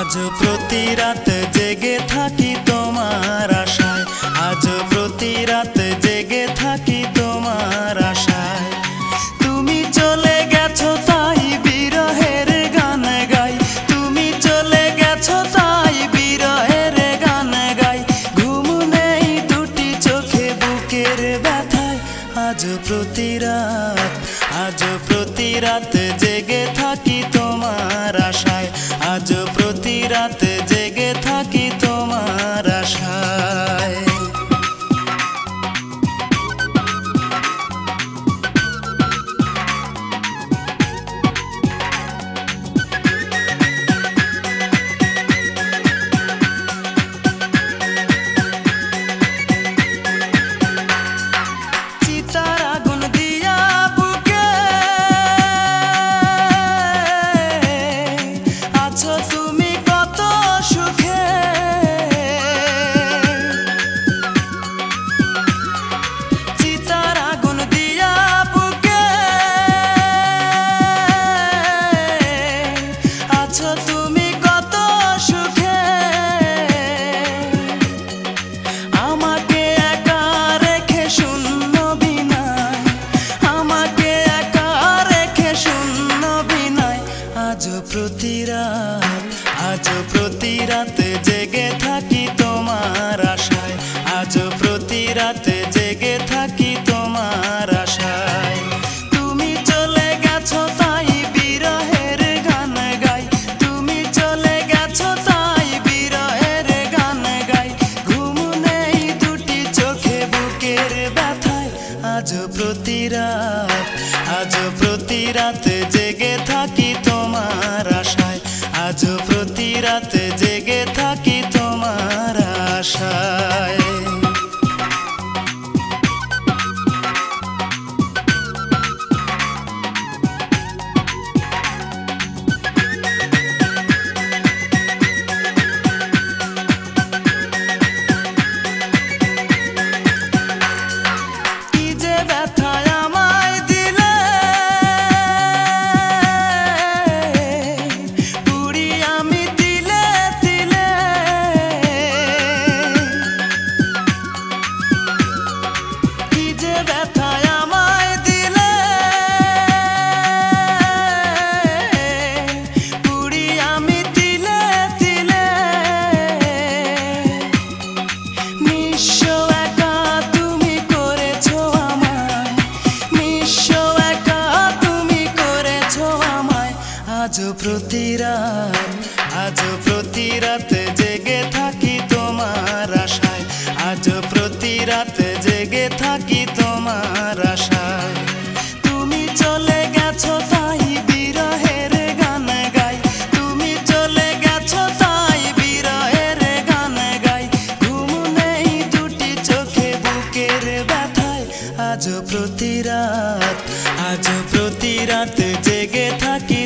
আজ প্রতি রাত জেগে থাকি তোমার আশায়, আজ প্রতি রাত জেগে থাকি তোমার আশায়। তুমি চলে গেছো তাই বিরহের গান গাই, তুমি চলে গেছো তাই বিরহের গান গাই। ঘুম নেই দুটি চোখে বুকের ব্যথায়, আজ প্রতি রাত, আজ প্রতি রাত জেগে থাকি তোমার আশায়, আজ প্রতি রাত জেগে থাকি তোমার আশায়। তুমি কত সুখে আমাকে একা রেখে শূন্য বিনায়, আমাকে একা রেখে শূন্য বিনায়। আজ প্রতি রাত, আজ প্রতি রাত জেগে থাকি তোমার আশায়, আজ প্রতি রাত জেগে থাকি তোমার আশায়। তুমি চলে গেছো তাই বিরহের গান গাই, তুমি চলে গেছো তাই বিরহের গান গাই। ঘুম নেই দুটি চোখে বুকের ব্যথায়, আজ প্রতি রাত, আজ প্রতি রাত জেগে থাকি তোমার আশায়, আজ প্রতি রাত জেগে থাকি তোমার আশায়। আজ প্রতি রাত, আজ প্রতি রাত জেগে থাকি তোমার আশায়, আজ প্রতি রাত জেগে থাকি তোমার আশায়। তুমি চলে গেছো তাই বিরহের গান গাই, তুমি চলে গেছো তাই বিরহের গান গাই। ঘুম নেই দুটি চোখে বুকের ব্যথায়, আজ প্রতি রাত, আজ প্রতি রাত জেগে থাকি।